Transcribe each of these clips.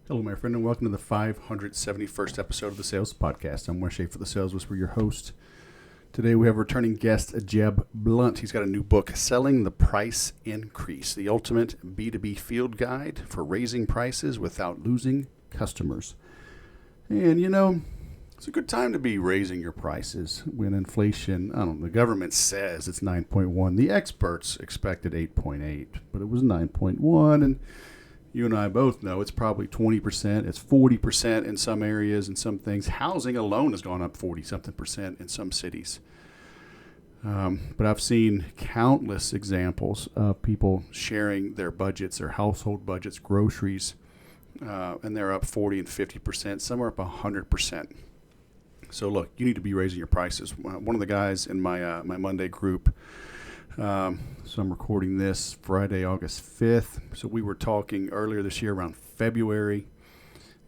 Hello, my friend, and welcome to the 571st episode of the Sales Podcast. I'm Wes Schaefer, the Sales Whisperer, your host. Today we have returning guest Jeb Blount. He's got a new book, Selling the Price Increase, the ultimate B2B field guide for raising prices without losing customers. And it's a good time to be raising your prices when inflation, the government says it's 9.1. The experts expected 8.8, but it was 9.1, and you and I both know it's probably 20%. It's 40% in some areas and some things. Housing alone has gone up 40-something% in some cities. But I've seen countless examples of people sharing their budgets, their household budgets, groceries, and they're up 40 and 50%. Some are up 100%. So look, you need to be raising your prices. One of the guys in my Monday group, so I'm recording this Friday, August 5th. So we were talking earlier this year around February,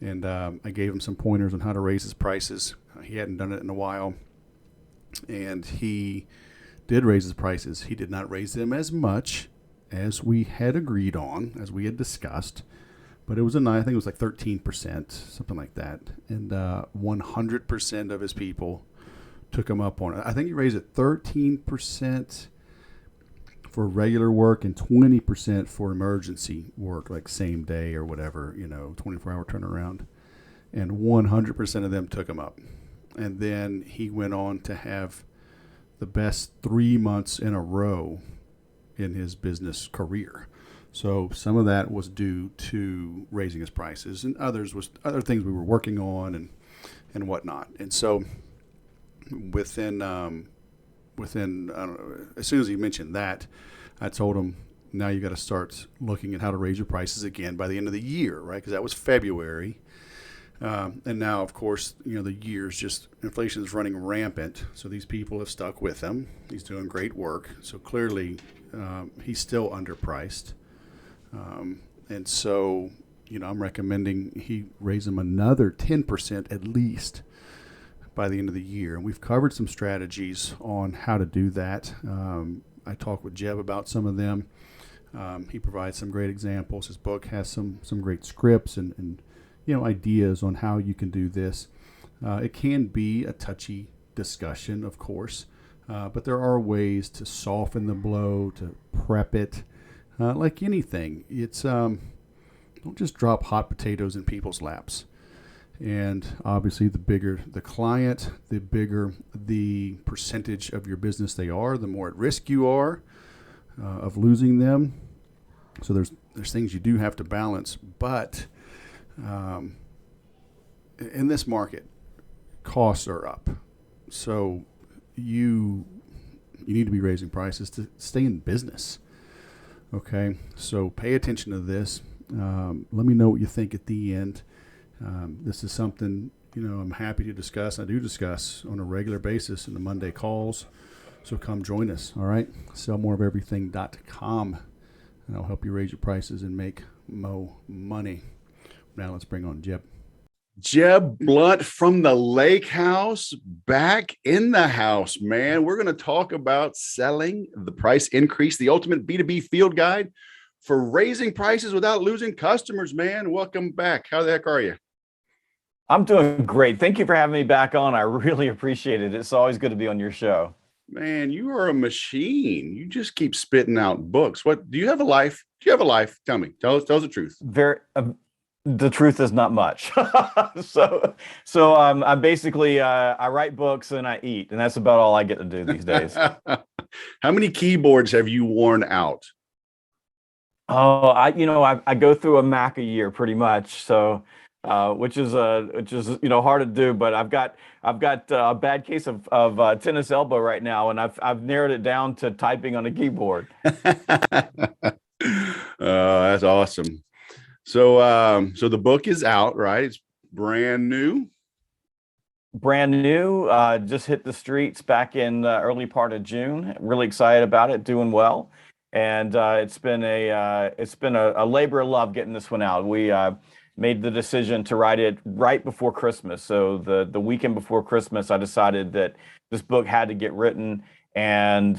and I gave him some pointers on how to raise his prices. He hadn't done it in a while, and he did raise his prices. He did not raise them as much as we had agreed on, as we had discussed, but it was I think it was like 13%, something like that. And 100% of his people took him up on it. I think he raised it 13% for regular work and 20% for emergency work, like same day or whatever, 24-hour turnaround. And 100% of them took him up. And then he went on to have the best 3 months in a row in his business career. So some of that was due to raising his prices, and others was other things we were working on and whatnot. And so within I don't know, as soon as he mentioned that, I told him, now you got to start looking at how to raise your prices again by the end of the year, right? Because that was February. And now, of course, the year's just, inflation is running rampant. So these people have stuck with him. He's doing great work. So clearly, he's still underpriced. And so, I'm recommending he raise him another 10% at least by the end of the year. And we've covered some strategies on how to do that. I talked with Jeb about some of them. He provides some great examples. His book has some great scripts and ideas on how you can do this. It can be a touchy discussion, of course, but there are ways to soften the blow, to prep it. Like anything, it's don't just drop hot potatoes in people's laps. And obviously, the bigger the client, the bigger the percentage of your business they are, the more at risk you are of losing them. So there's things you do have to balance. But in this market, costs are up. So you need to be raising prices to stay in business. Okay, so pay attention to this. Let me know what you think at the end. This is something, I'm happy to discuss. I do discuss on a regular basis in the Monday calls. So come join us, all right? Sellmoreofeverything.com, and I'll help you raise your prices and make more money. Now let's bring on Jeb. Jeb Blount from the Lake House, back in the house, man. We're going to talk about selling the price increase, the ultimate B2B field guide for raising prices without losing customers, man. Welcome back. How the heck are you? I'm doing great. Thank you for having me back on. I really appreciate it. It's always good to be on your show. Man, you are a machine. You just keep spitting out books. What do you have a life? Do you have a life? Tell me. Tell us the truth. The truth is not much. So I basically I write books and I eat, and that's about all I get to do these days. How many keyboards have you worn out? Oh, I go through a Mac a year pretty much. So which is hard to do, but I've got a bad case of tennis elbow right now, and I've narrowed it down to typing on a keyboard. That's awesome. So the book is out, right? It's brand new. Just hit the streets back in the early part of June. Really excited about it, doing well, and it's been a labor of love getting this one out. We made the decision to write it right before Christmas. So the weekend before Christmas, I decided that this book had to get written, and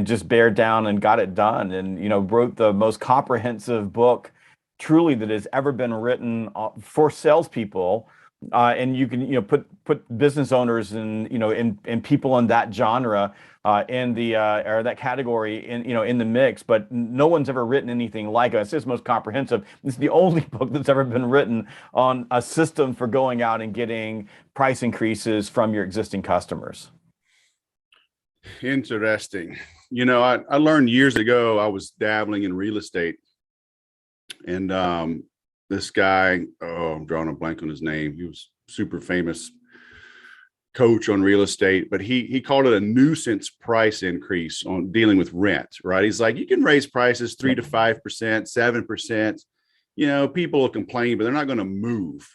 just bear down and got it done, and wrote the most comprehensive book truly that has ever been written for salespeople. And you can, put business owners and, and people in that genre, in the or that category in the mix, but no one's ever written anything like it. It's just most comprehensive. It's the only book that's ever been written on a system for going out and getting price increases from your existing customers. Interesting. I learned years ago, I was dabbling in real estate, and this guy, oh, I'm drawing a blank on his name. He was super famous coach on real estate, but he called it a nuisance price increase on dealing with rent, right? He's like, you can raise prices 3 to 5%, 7%. People will complain, but they're not going to move,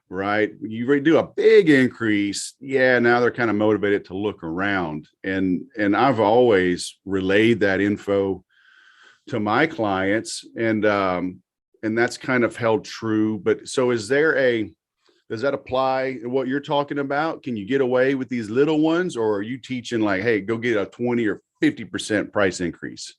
right? You do a big increase, yeah, now they're kind of motivated to look around. And I've always relayed that info to my clients, and that's kind of held true. But so does that apply to what you're talking about? Can you get away with these little ones, or are you teaching like, hey, go get a 20 or 50% price increase?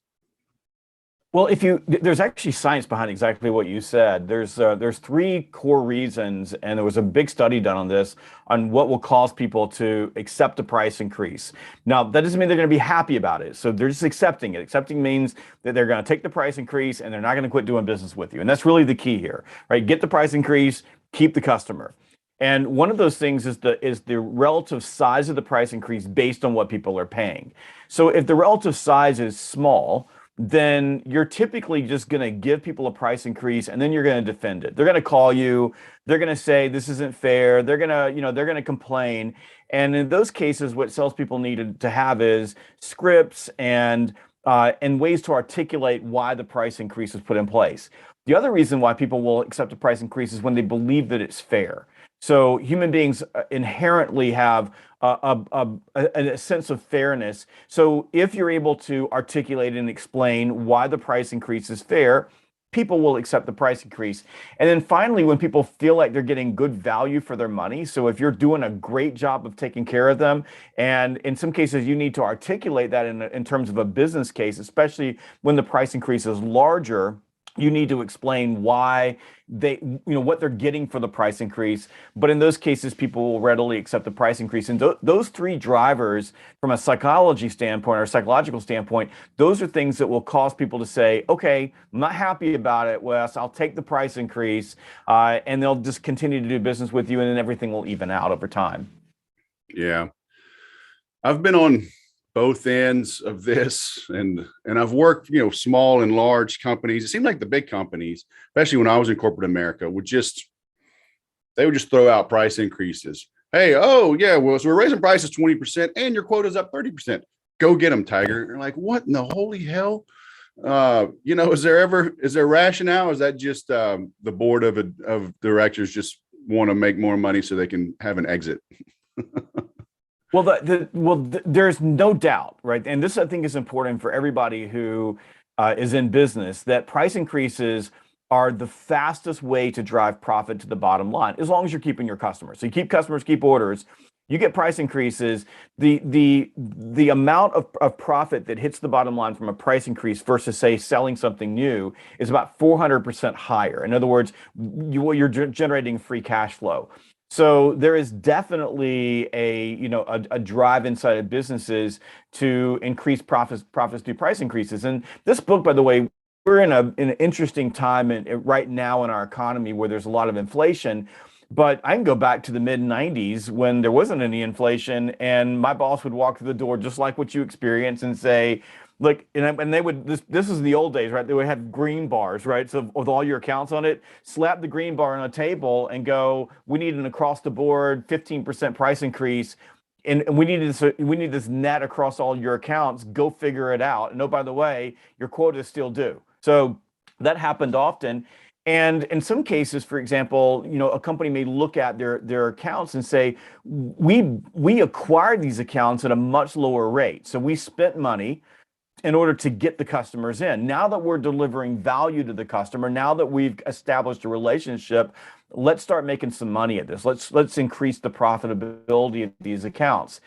Well, there's actually science behind exactly what you said. There's three core reasons, and there was a big study done on this, on what will cause people to accept a price increase. Now, that doesn't mean they're going to be happy about it. So they're just accepting it. Accepting means that they're going to take the price increase and they're not going to quit doing business with you. And that's really the key here, right? Get the price increase, keep the customer. And one of those things is the relative size of the price increase based on what people are paying. So if the relative size is small, then you're typically just going to give people a price increase and then you're going to defend it. They're going to call you. They're going to say this isn't fair. They're going to, they're going to complain. And in those cases, what salespeople need to have is scripts and ways to articulate why the price increase was put in place. The other reason why people will accept a price increase is when they believe that it's fair. So human beings inherently have a sense of fairness. So if you're able to articulate and explain why the price increase is fair, people will accept the price increase. And then finally, when people feel like they're getting good value for their money, so if you're doing a great job of taking care of them, and in some cases you need to articulate that in terms of a business case, especially when the price increase is larger, you need to explain why what they're getting for the price increase. But in those cases, people will readily accept the price increase. And those three drivers, from a psychology standpoint or psychological standpoint, those are things that will cause people to say, okay, I'm not happy about it, Wes, I'll take the price increase, and they'll just continue to do business with you, and then everything will even out over time. Yeah. I've been on both ends of this, and I've worked, small and large companies. It seemed like the big companies, especially when I was in corporate America, would just throw out price increases. Hey, oh yeah, well, so we're raising prices 20% and your quota's up 30%. Go get them, Tiger. You're like, what in the holy hell? Is there rationale? Is that just the board of directors just want to make more money so they can have an exit? Well, there's no doubt, right? And this, I think, is important for everybody who is in business, that price increases are the fastest way to drive profit to the bottom line, as long as you're keeping your customers. So you keep customers, keep orders, you get price increases. The amount of profit that hits the bottom line from a price increase versus, say, selling something new is about 400% higher. In other words, you're generating free cash flow. So there is definitely a drive inside of businesses to increase profits through price increases. And this book, by the way, we're in an interesting time right now in our economy where there's a lot of inflation. But I can go back to the mid 90s when there wasn't any inflation, and my boss would walk through the door just like what you experienced and say, look, and they would, this is the old days, right? They would have green bars, right? So with all your accounts on it, slap the green bar on a table and go, we need an across the board 15% price increase. And we need this net across all your accounts. Go figure it out. And oh, by the way, your quota is still due. So that happened often. And in some cases, for example, a company may look at their accounts and say, we acquired these accounts at a much lower rate. So we spent money in order to get the customers in. Now that we're delivering value to the customer, now that we've established a relationship, let's start making some money at this. Let's increase the profitability of these accounts.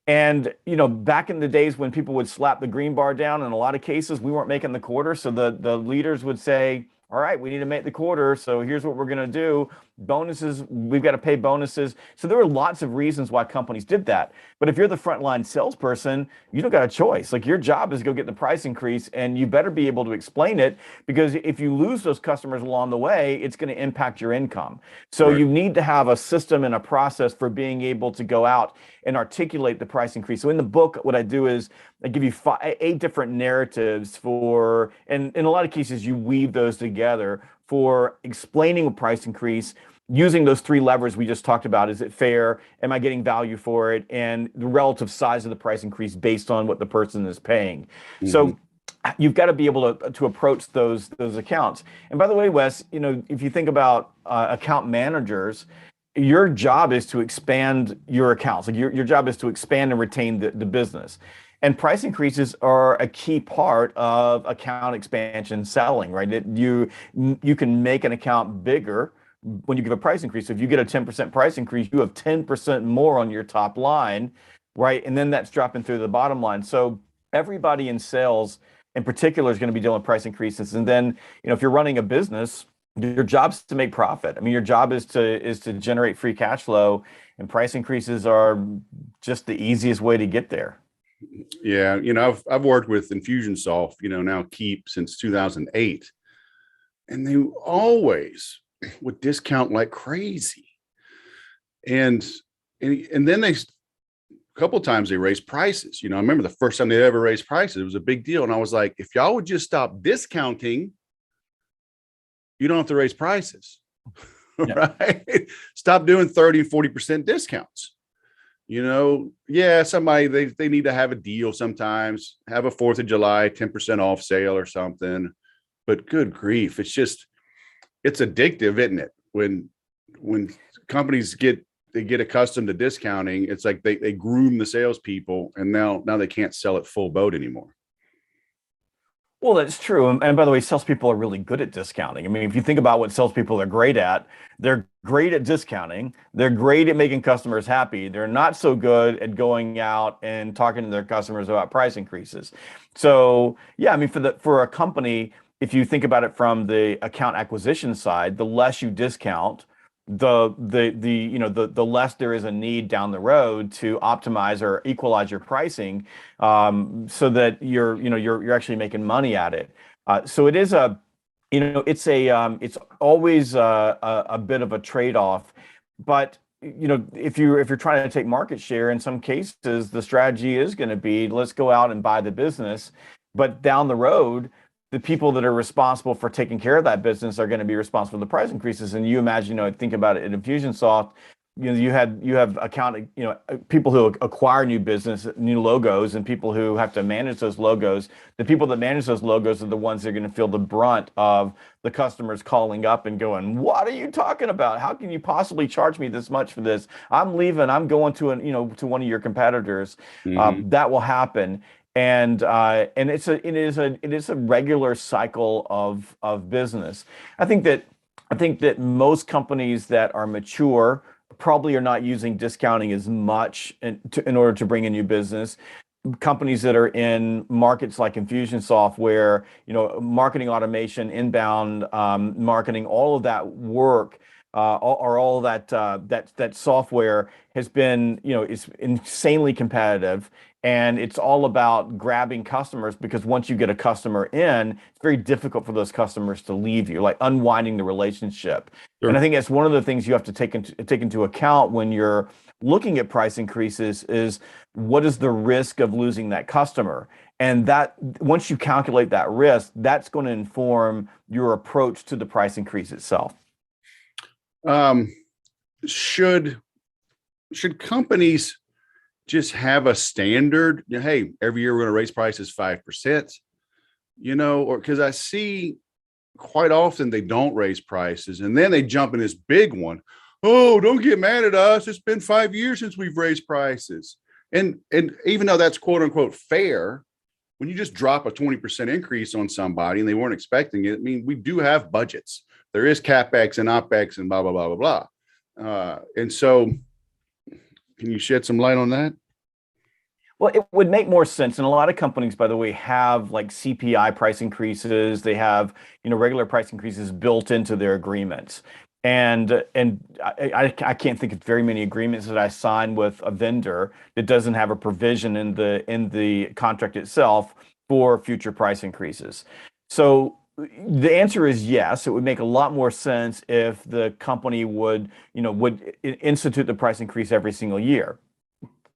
And back in the days when people would slap the green bar down, in a lot of cases we weren't making the quarter, so the leaders would say, all right, we need to make the quarter. So here's what we're going to do. Bonuses, we've got to pay bonuses. So there are lots of reasons why companies did that. But if you're the frontline salesperson, you don't got a choice. Like, your job is to go get the price increase, and you better be able to explain it, because if you lose those customers along the way, it's going to impact your income. So Right. you need to have a system and a process for being able to go out and articulate the price increase. So in the book, what I do is I give you 8 different narratives for, and in a lot of cases, you weave those together for explaining a price increase using those 3 levers we just talked about. Is it fair? Am I getting value for it? And the relative size of the price increase based on what the person is paying. Mm-hmm. So you've got to be able to approach those accounts. And by the way, Wes, if you think about account managers, your job is to expand your accounts. Like, your job is to expand and retain the business. And price increases are a key part of account expansion selling, right? You can make an account bigger when you give a price increase. So if you get a 10% price increase, you have 10% more on your top line, right? And then that's dropping through the bottom line. So everybody in sales in particular is going to be dealing with price increases. And then, if you're running a business, your job is to make profit. I mean, your job is to generate free cash flow, and price increases are just the easiest way to get there. Yeah, I've worked with Infusionsoft, now Keep, since 2008, and they always would discount like crazy. And then a couple of times they raised prices. I remember the first time they ever raised prices, it was a big deal. And I was like, if y'all would just stop discounting, you don't have to raise prices. Yeah. Right? Stop doing 30 and 40% discounts. Somebody, they need to have a deal sometimes, have a 4th of July 10% off sale or something. But good grief, it's addictive, isn't it? When companies get accustomed to discounting, it's like they groom the salespeople, and now they can't sell it full boat anymore. Well, that's true. And by the way, salespeople are really good at discounting. I mean, if you think about what salespeople are great at, they're great at discounting. They're great at making customers happy. They're not so good at going out and talking to their customers about price increases. So yeah, I mean, for a company, if you think about it from the account acquisition side, the less you discount, the less there is a need down the road to optimize or equalize your pricing, so that you're actually making money at it. So it is it's always a bit of a trade-off, but if you're trying to take market share, in some cases the strategy is going to be, let's go out and buy the business, but down the road, the people that are responsible for taking care of that business are going to be responsible for the price increases. And you imagine, think about it, at Infusionsoft, you have account, people who acquire new business, new logos, and people who have to manage those logos. The people that manage those logos are the ones that are going to feel the brunt of the customers calling up and going, "What are you talking about? How can you possibly charge me this much for this? I'm leaving. I'm going to to one of your competitors." Mm-hmm. That will happen. And it is a regular cycle of business. I think that most companies that are mature probably are not using discounting as much in order to bring in new business. Companies that are in markets like Infusionsoft, where marketing automation, inbound marketing, all of that work, all that software has been is insanely competitive. And it's all about grabbing customers, because once you get a customer in, it's very difficult for those customers to leave you, like unwinding the relationship. Sure. And I think that's one of the things you have to take into account when you're looking at price increases, is what is the risk of losing that customer? And that, once you calculate that risk, that's going to inform your approach to the price increase itself. Should companies just have a standard, hey, every year we're going to raise prices 5%, or because I see quite often they don't raise prices, and then they jump in this big one. Oh, don't get mad at us. It's been 5 years since we've raised prices. And even though that's quote unquote fair, when you just drop a 20% increase on somebody and they weren't expecting it, I mean, we do have budgets. There is CapEx and OpEx and blah, blah, blah, blah, blah. And so can you shed some light on that? Well, it would make more sense. And a lot of companies, by the way, have like CPI price increases. They have, regular price increases built into their agreements. And I can't think of very many agreements that I sign with a vendor that doesn't have a provision in the contract itself for future price increases. So the answer is yes. It would make a lot more sense if the company would institute the price increase every single year.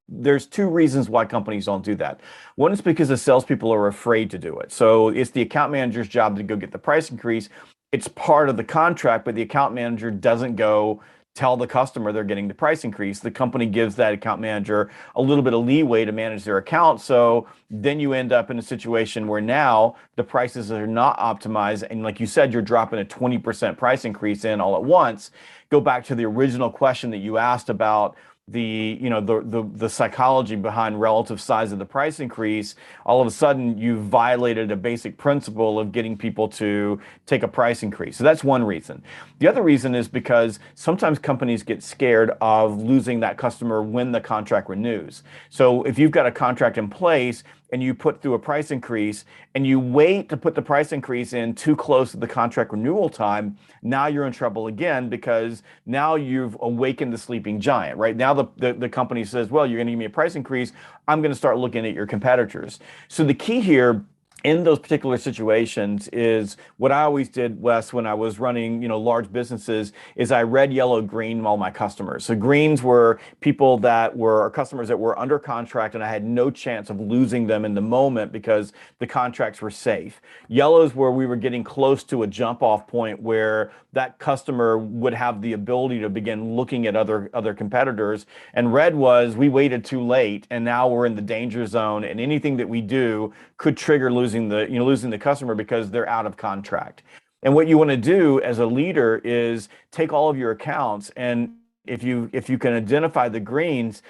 There's two reasons why companies don't do that. One is because the salespeople are afraid to do it. So it's the account manager's job to go get the price increase. It's part of the contract, but the account manager doesn't go tell the customer they're getting the price increase. The company gives that account manager a little bit of leeway to manage their account. So then you end up in a situation where now the prices are not optimized. And like you said, you're dropping a 20% price increase in all at once. Go back to the original question that you asked about the psychology behind relative size of the price increase. All of a sudden you've violated a basic principle of getting people to take a price increase. So that's one reason. The other reason is because sometimes companies get scared of losing that customer when the contract renews. So if you've got a contract in place and you put through a price increase and you wait to put the price increase in too close to the contract renewal time, now you're in trouble again, because now you've awakened the sleeping giant, right? Now the company says, well, you're going to give me a price increase. I'm going to start looking at your competitors. So the key here in those particular situations is what I always did, Wes, when I was running, large businesses, is I red, yellow, green all my customers. So greens were people that were customers that were under contract and I had no chance of losing them in the moment because the contracts were safe. Yellows were we were getting close to a jump off point where that customer would have the ability to begin looking at other competitors. And red was we waited too late and now we're in the danger zone, and anything that we do could trigger losing the customer because they're out of contract. And what you want to do as a leader is take all of your accounts, and if you can identify the greens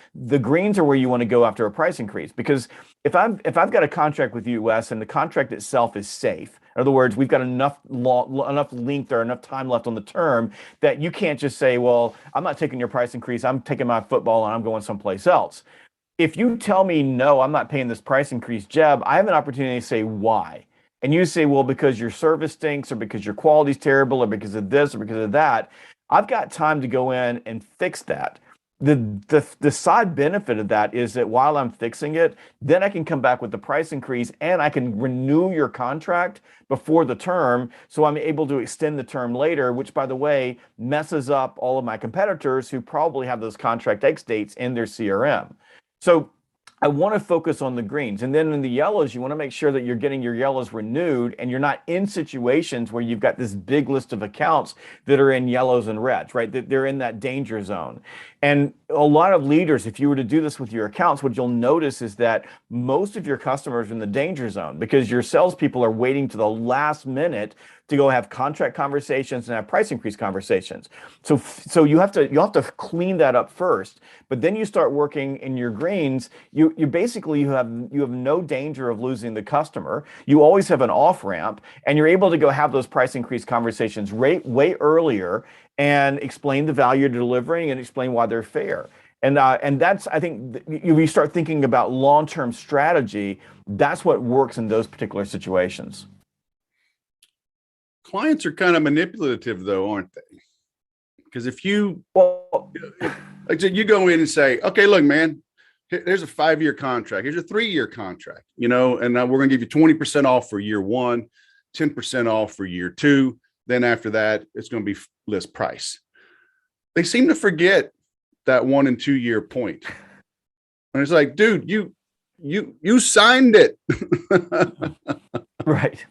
are where you want to go after a price increase. Because if I've got a contract with you, Wes, and the contract itself is safe, in other words, we've got enough length or enough time left on the term that you can't just say, well, I'm not taking your price increase, I'm taking my football and I'm going someplace else. If you tell me, no, I'm not paying this price increase, Jeb, I have an opportunity to say why. And you say, well, because your service stinks, or because your quality's terrible, or because of this, or because of that. I've got time to go in and fix that. The side benefit of that is that while I'm fixing it, then I can come back with the price increase and I can renew your contract before the term. So I'm able to extend the term later, which, by the way, messes up all of my competitors who probably have those contract X dates in their CRM. So I want to focus on the greens. And then in the yellows, you want to make sure that you're getting your yellows renewed and you're not in situations where you've got this big list of accounts that are in yellows and reds, right? That they're in that danger zone. And a lot of leaders, if you were to do this with your accounts, what you'll notice is that most of your customers are in the danger zone because your salespeople are waiting to the last minute to go have contract conversations and have price increase conversations. So you have to clean that up first, but then you start working in your greens. You have no danger of losing the customer. You always have an off ramp, and you're able to go have those price increase conversations way earlier and explain the value you're delivering and explain why they're fair. And that's, I think, you start thinking about long-term strategy. That's what works in those particular situations. Clients are kind of manipulative, though, aren't they? Because if you go in and say, okay, look, man, there's a 5-year contract. Here's a 3-year contract, and now we're going to give you 20% off for year 1, 10% off for year 2. Then after that, it's going to be list price. They seem to forget that 1 and 2 year point. And it's like, dude, you signed it. Right.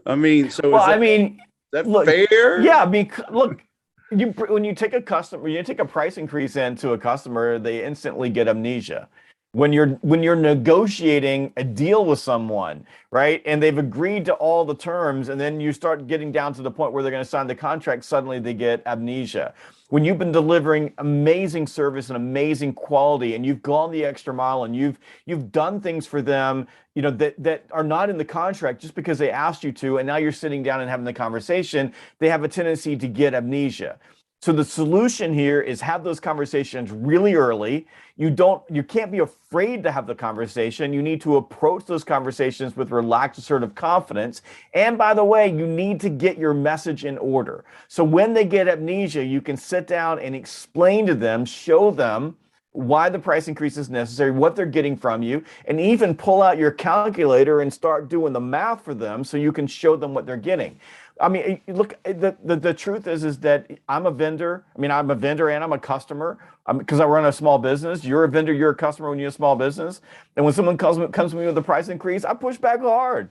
I mean, so is that look, fair? Yeah, look, when you take a price increase into a customer, they instantly get amnesia. When you're negotiating a deal with someone, right, and they've agreed to all the terms, and then you start getting down to the point where they're going to sign the contract, suddenly they get amnesia. When you've been delivering amazing service and amazing quality, and you've gone the extra mile, and you've done things for them, that are not in the contract just because they asked you to, and now you're sitting down and having the conversation, they have a tendency to get amnesia. So the solution here is have those conversations really early. You can't be afraid to have the conversation. You need to approach those conversations with relaxed, assertive confidence. And by the way, you need to get your message in order. So when they get amnesia, you can sit down and explain to them, show them why the price increase is necessary, what they're getting from you, and even pull out your calculator and start doing the math for them so you can show them what they're getting. I mean, look, the truth is that I'm a vendor. I mean, I'm a vendor and I'm a customer because I run a small business. You're a vendor, you're a customer when you're a small business. And when someone comes to me with a price increase, I push back hard.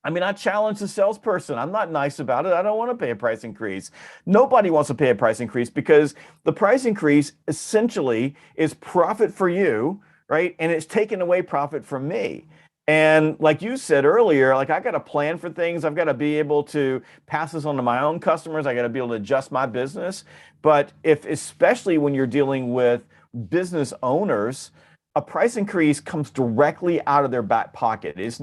I mean, I challenge the salesperson. I'm not nice about it. I don't want to pay a price increase. Nobody wants to pay a price increase because the price increase essentially is profit for you, right? And it's taking away profit from me. And like you said earlier, like I got to plan for things. I've got to be able to pass this on to my own customers. I got to be able to adjust my business. But especially when you're dealing with business owners, a price increase comes directly out of their back pocket. This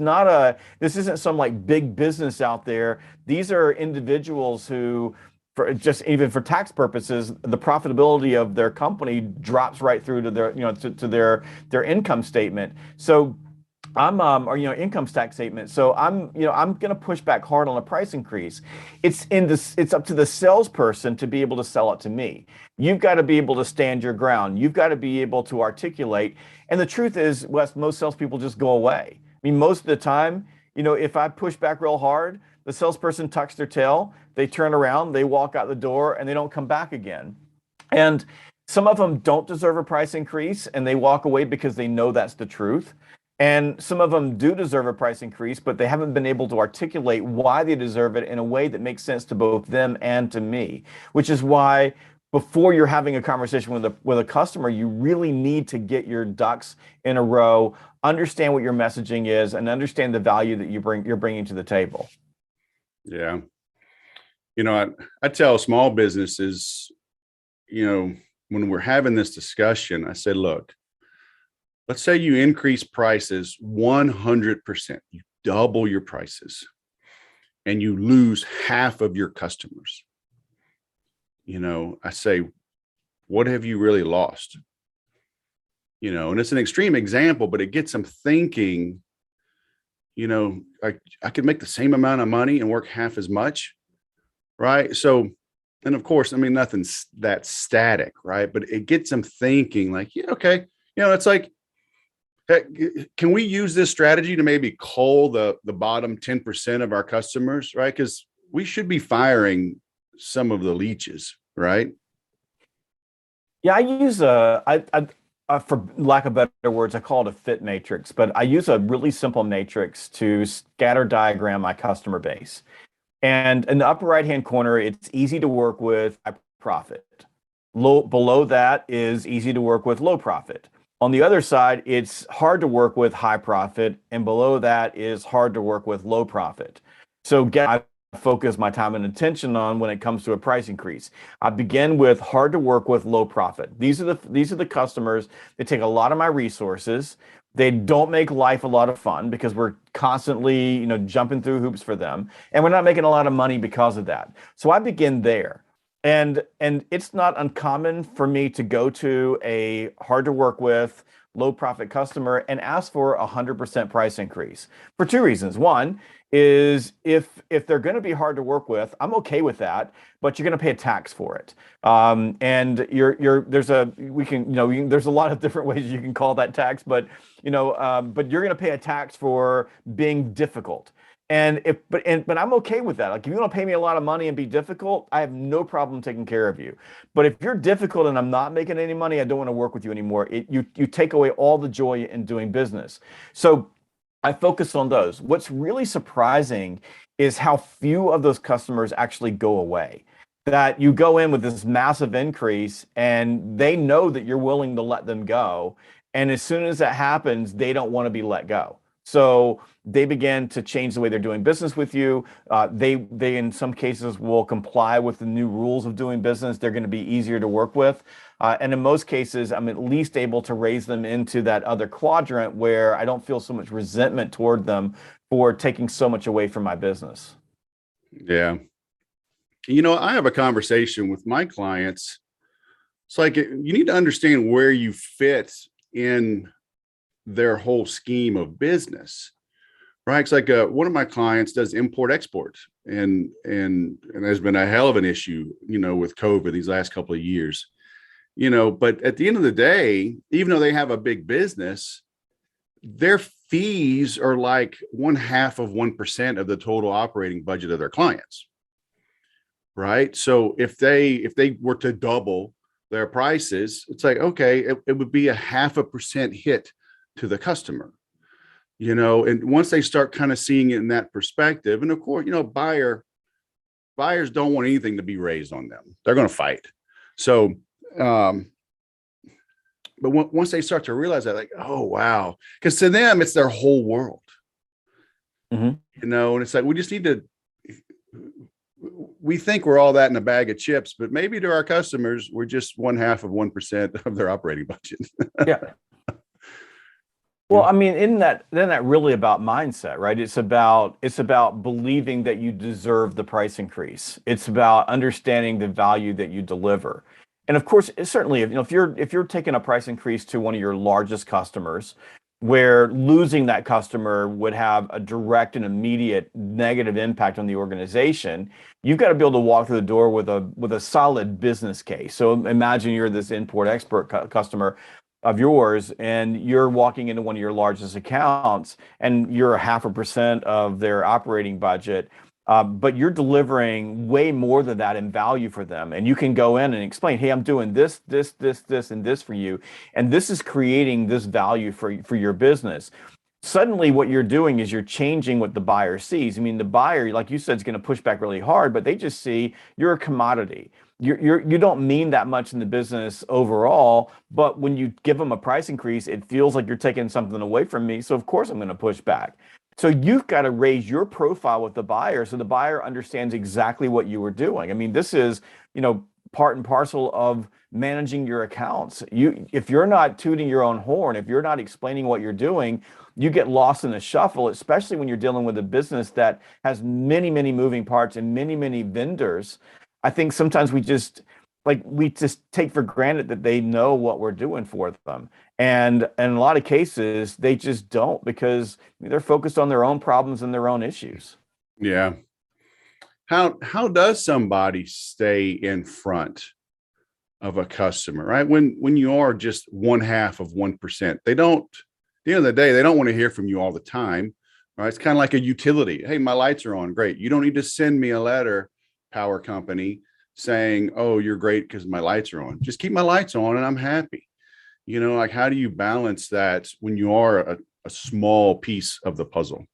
isn't some like big business out there. These are individuals who, for just even for tax purposes, the profitability of their company drops right through to their, to their income statement. So or income tax statement. So I'm going to push back hard on a price increase. It's up to the salesperson to be able to sell it to me. You've got to be able to stand your ground. You've got to be able to articulate. And the truth is, Wes, most salespeople just go away. I mean, most of the time, if I push back real hard, the salesperson tucks their tail, they turn around, they walk out the door, and they don't come back again. And some of them don't deserve a price increase, and they walk away because they know that's the truth. And some of them do deserve a price increase, but they haven't been able to articulate why they deserve it in a way that makes sense to both them and to me, which is why before you're having a conversation with a customer, you really need to get your ducks in a row, understand what your messaging is, and understand the value that you're bringing to the table. Yeah. I tell small businesses, when we're having this discussion, I said, look, let's say you increase prices 100%, you double your prices, and you lose half of your customers. I say, what have you really lost? And it's an extreme example, but it gets them thinking, I could make the same amount of money and work half as much, right? So, and of course, I mean, nothing's that static, right? But it gets them thinking like, yeah, okay. It's like, can we use this strategy to maybe cull the bottom 10% of our customers, right? Because we should be firing some of the leeches, right? Yeah, I use for lack of better words, I call it a fit matrix, but I use a really simple matrix to scatter diagram my customer base. And in the upper right-hand corner, it's easy to work with high profit. Below that is easy to work with low profit. On the other side, it's hard to work with high profit, and below that is hard to work with low profit. So I focus my time and attention on when it comes to a price increase. I begin with hard to work with low profit. These are the customers that take a lot of my resources. They don't make life a lot of fun because we're constantly, jumping through hoops for them, and we're not making a lot of money because of that. So I begin there. And it's not uncommon for me to go to a hard to work with, low profit customer and ask for 100% price increase for two reasons. One is if they're going to be hard to work with, I'm okay with that, but you're going to pay a tax for it. And there's a lot of different ways you can call that tax, but but you're going to pay a tax for being difficult. But I'm okay with that. Like if you want to pay me a lot of money and be difficult, I have no problem taking care of you. But if you're difficult and I'm not making any money, I don't want to work with you anymore. You take away all the joy in doing business. So I focus on those. What's really surprising is how few of those customers actually go away. That you go in with this massive increase and they know that you're willing to let them go. And as soon as that happens, they don't want to be let go. So they begin to change the way they're doing business with you. They in some cases will comply with the new rules of doing business. They're going to be easier to work with. And in most cases, I'm at least able to raise them into that other quadrant where I don't feel so much resentment toward them for taking so much away from my business. Yeah. I have a conversation with my clients. It's like you need to understand where you fit in their whole scheme of business, right? It's like one of my clients does import export, and there's been a hell of an issue, with COVID these last couple of years, But at the end of the day, even though they have a big business, their fees are like 0.5% of the total operating budget of their clients, right? So if they were to double their prices, it's like, okay, it would be 0.5% hit to the customer, and once they start kind of seeing it in that perspective, and of course, buyers don't want anything to be raised on them. They're going to fight. So, but once they start to realize that, like, oh, wow, because to them, it's their whole world, Mm-hmm. and it's like, we think we're all that in a bag of chips, but maybe to our customers, we're just 0.5% of their operating budget. Yeah. Well, I mean, isn't that really about mindset, right? It's about believing that you deserve the price increase. It's about understanding the value that you deliver. And of course, certainly, if you're taking a price increase to one of your largest customers, where losing that customer would have a direct and immediate negative impact on the organization, you've got to be able to walk through the door with a solid business case. So imagine you're this import-export customer of yours, and you're walking into one of your largest accounts, and you're 0.5% of their operating budget, but you're delivering way more than that in value for them. And you can go in and explain, hey, I'm doing this, and this for you, and this is creating this value for your business. Suddenly what you're doing is you're changing what the buyer sees. I mean, the buyer, like you said, is going to push back really hard, but they just see you're a commodity. You don't mean that much in the business overall, but when you give them a price increase, it feels like you're taking something away from me. So of course I'm going to push back. So you've got to raise your profile with the buyer so the buyer understands exactly what you were doing. I mean, this is, part and parcel of managing your accounts. If you're not tooting your own horn, if you're not explaining what you're doing, you get lost in the shuffle, especially when you're dealing with a business that has many, many moving parts and many, many vendors. I think sometimes we just take for granted that they know what we're doing for them. And in a lot of cases, they just don't, because they're focused on their own problems and their own issues. Yeah. How does somebody stay in front of a customer, right? When you are just 0.5%, they don't, at the end of the day, they don't want to hear from you all the time, right? It's kind of like a utility. Hey, my lights are on. Great. You don't need to send me a letter, power company, saying, oh, you're great because my lights are on. Just keep my lights on and I'm happy. Like, how do you balance that when you are a small piece of the puzzle?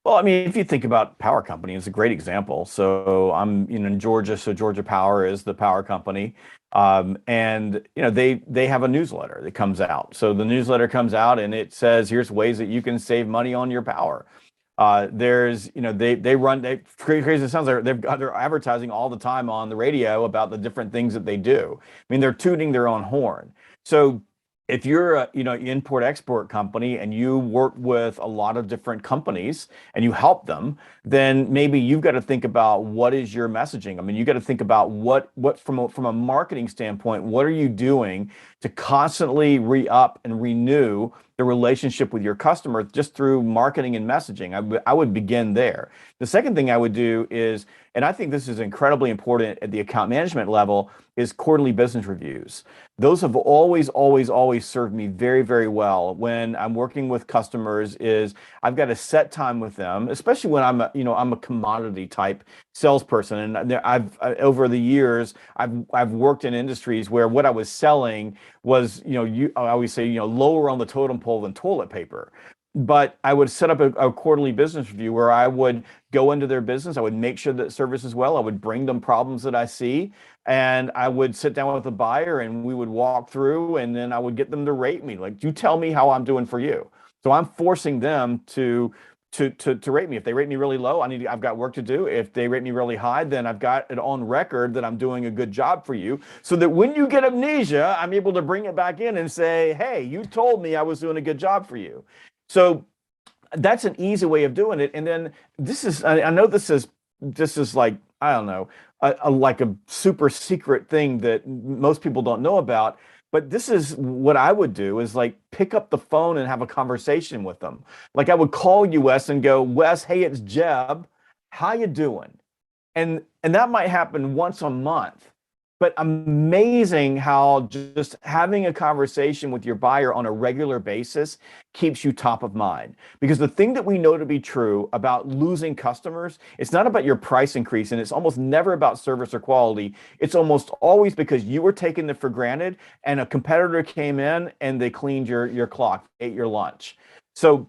Well, I mean, if you think about power company, it's a great example. So I'm in Georgia, so Georgia Power is the power company, and they have a newsletter that comes out. So the newsletter comes out and it says, here's ways that you can save money on your power. There's, crazy, it sounds like they're advertising all the time on the radio about the different things that they do. I mean, they're tooting their own horn. So if you're a import export company and you work with a lot of different companies and you help them, then maybe you've got to think about what is your messaging. I mean, you got to think about what from a marketing standpoint, what are you doing to constantly re-up and renew the relationship with your customer just through marketing and messaging. I would begin there. The second thing I would do is, and I think this is incredibly important at the account management level, is quarterly business reviews. Those have always served me very, very well when I'm working with customers. Is I've got a set time with them, especially when I'm a commodity type salesperson, and over the years I've worked in industries where what I was selling was I always say lower on the totem pole than toilet paper. But I would set up a quarterly business review where I would go into their business. I would make sure that service is well. I would bring them problems that I see, and I would sit down with the buyer and we would walk through, and then I would get them to rate me. Like, you tell me how I'm doing for you. So I'm forcing them to rate me. If they rate me really low, I've got work to do. If they rate me really high, then I've got it on record that I'm doing a good job for you, so that when you get amnesia, I'm able to bring it back in and say, hey, you told me I was doing a good job for you. So that's an easy way of doing it. And then I know this is this is like, I don't know, like a super secret thing that most people don't know about. But this is what I would do is like pick up the phone and have a conversation with them. Like I would call you, Wes, and go, Wes, hey, it's Jeb. How you doing? And that might happen once a month, but amazing how just having a conversation with your buyer on a regular basis keeps you top of mind. Because the thing that we know to be true about losing customers, it's not about your price increase, and it's almost never about service or quality. It's almost always because you were taking it for granted and a competitor came in and they cleaned your clock, ate your lunch. So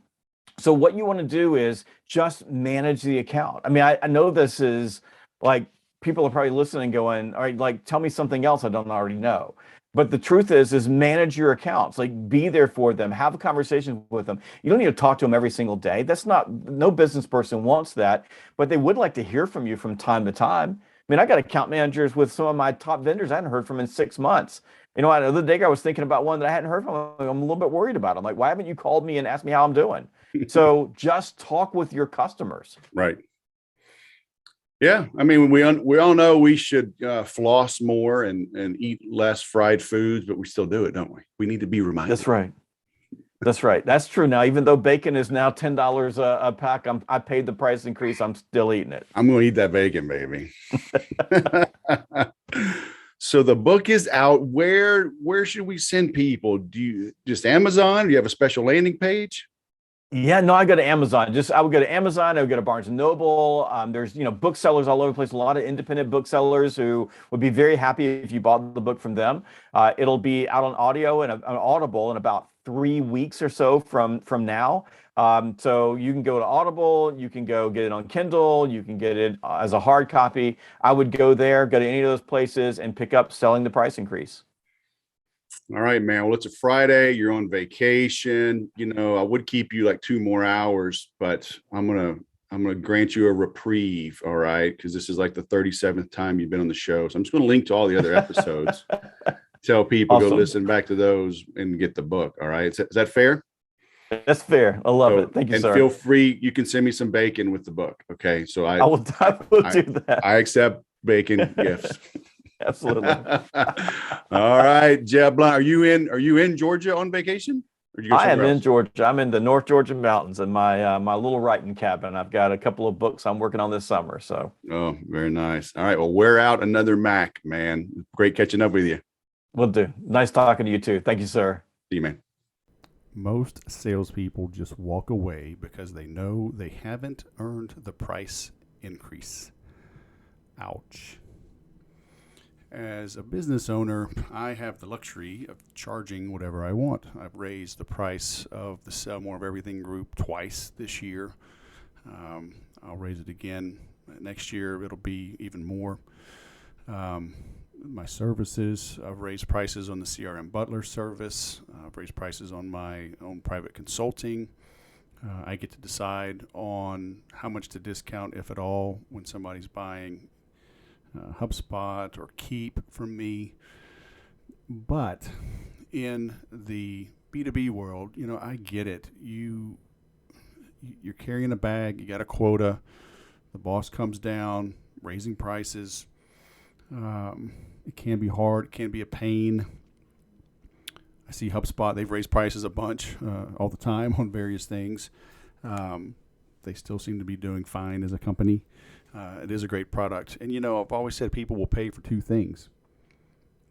what you want to do is just manage the account. I mean, I know this is like people are probably listening going, all right, like tell me something else I don't already know. But the truth is manage your accounts, like be there for them, have a conversation with them. You don't need to talk to them every single day. That's not, no business person wants that, but they would like to hear from you from time to time. I mean, I got account managers with some of my top vendors I hadn't heard from in 6 months. The other day I was thinking about one that I hadn't heard from. I'm a little bit worried about. I'm like, why haven't you called me and asked me how I'm doing? So just talk with your customers. Right. Yeah. I mean, we all know we should floss more and eat less fried foods, but we still do it, don't we? We need to be reminded. That's right. That's right. That's true. Now, even though bacon is now $10 a pack, I paid the price increase. I'm still eating it. I'm going to eat that bacon, baby. So the book is out. Where should we send people? Do you just Amazon? Do you have a special landing page? Yeah, no, I go to Amazon. I would go to Amazon. I would go to Barnes and Noble. There's, booksellers all over the place. A lot of independent booksellers who would be very happy if you bought the book from them. It'll be out on audio and an Audible in about 3 weeks or so from now. So you can go to Audible. You can go get it on Kindle. You can get it as a hard copy. I would go there, go to any of those places, and pick up Selling the Price Increase. All right, man. Well, it's a Friday. You're on vacation. I would keep you like 2 more hours, but I'm gonna grant you a reprieve. All right, because this is like the 37th time you've been on the show. So I'm just gonna link to all the other episodes. Tell people Awesome. Go listen back to those and get the book. All right, is that fair? That's fair. I love it. Thank you, and sir. Feel free. You can send me some bacon with the book. Okay, so I will do that. I accept bacon gifts. Absolutely. All right, Jeb Blount, are you in Georgia on vacation? Or I am in Georgia. I'm in the North Georgia mountains in my little writing cabin. I've got a couple of books I'm working on this summer. So. Oh, very nice. All right. Well, wear out another Mac, man. Great catching up with you. Will do. Nice talking to you too. Thank you, sir. See you, man. Most salespeople just walk away because they know they haven't earned the price increase. Ouch. As a business owner, I have the luxury of charging whatever I want. I've raised the price of the Sell More of Everything group twice this year. I'll raise it again next year. It'll be even more. My services, I've raised prices on the CRM Butler service. I've raised prices on my own private consulting. I get to decide on how much to discount, if at all, when somebody's buying HubSpot or Keep from me. But in the B2B world, I get it. You're carrying a bag, you got a quota, the boss comes down, raising prices. It can be hard, it can be a pain. I see HubSpot, they've raised prices a bunch all the time on various things. They still seem to be doing fine as a company. It is a great product. And, I've always said people will pay for 2 things.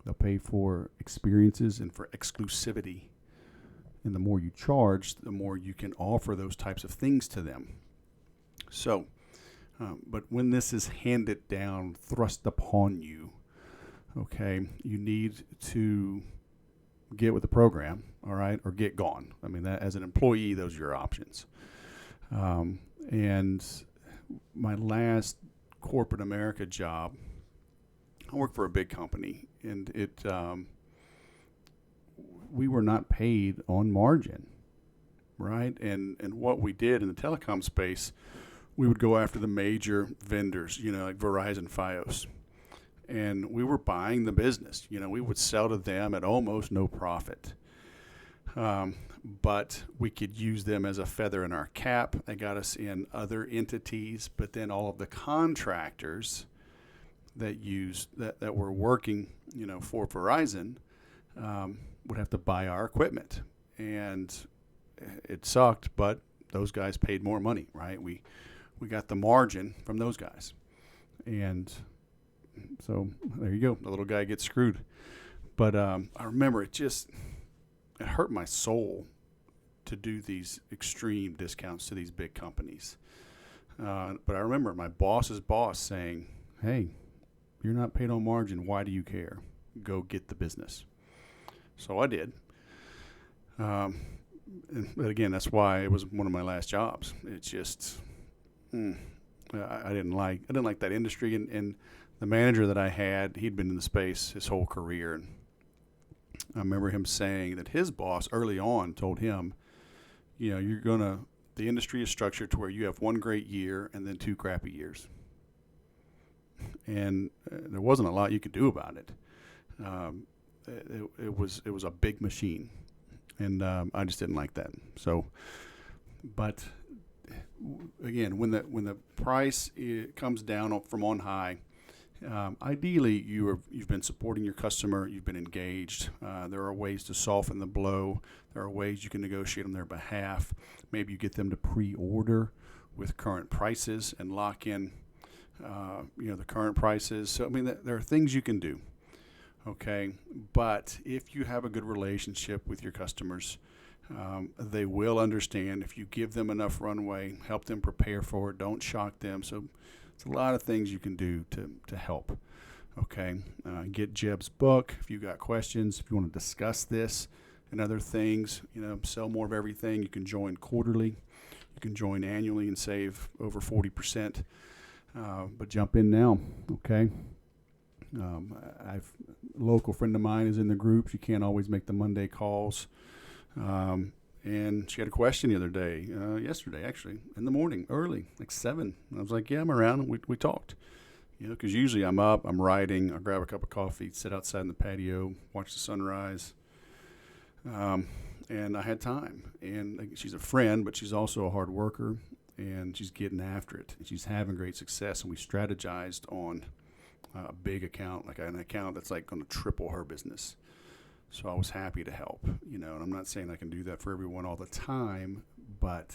They'll pay for experiences and for exclusivity. And the more you charge, the more you can offer those types of things to them. So, but when this is handed down, thrust upon you, okay, you need to get with the program, all right, or get gone. I mean, that as an employee, those are your options. And my last corporate America job, I worked for a big company, and we were not paid on margin, right? And what we did in the telecom space, we would go after the major vendors, like Verizon, Fios, and we were buying the business. We would sell to them at almost no profit. But we could use them as a feather in our cap. They got us in other entities, but then all of the contractors that were working, for Verizon, would have to buy our equipment, and it sucked. But those guys paid more money, right? We got the margin from those guys, and so there you go. The little guy gets screwed. But I remember it hurt my soul to do these extreme discounts to these big companies. But I remember my boss's boss saying, "Hey, you're not paid on margin. Why do you care? Go get the business." So I did. But again, that's why it was one of my last jobs. It's just, I didn't like that industry, and the manager that I had, he'd been in the space his whole career. And I remember him saying that his boss early on told him, the industry is structured to where you have one great year and then 2 crappy years. And there wasn't a lot you could do about it. It was a big machine, and I just didn't like that. So, but again, when the price comes down from on high, ideally you've been supporting your customer, you've been engaged. There are ways to soften the blow. There are ways you can negotiate on their behalf. Maybe you get them to pre-order with current prices and lock in, the current prices. So there are things you can do. Okay, but if you have a good relationship with your customers, they will understand if you give them enough runway, help them prepare for it, don't shock them. So it's a lot of things you can do to help. Okay, get Jeb's book if you got questions, if you want to discuss this and other things. Sell more of everything. You can join quarterly, you can join annually and save over 40%. But jump in now. Okay. A local friend of mine is in the group. She can't always make the Monday calls. And she had a question the other day, yesterday actually, in the morning, early, like 7. I was like, yeah, I'm around. And we talked, because usually I'm up, I'm writing, I'll grab a cup of coffee, sit outside in the patio, watch the sunrise. And I had time. And she's a friend, but she's also a hard worker, and she's getting after it. And she's having great success. And we strategized on a big account, like an account that's like going to triple her business. So I was happy to help, and I'm not saying I can do that for everyone all the time, but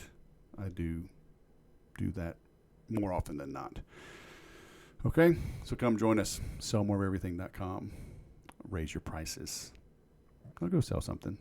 I do that more often than not. Okay, so come join us, sellmoreofeverything.com. Raise your prices. I'll go sell something.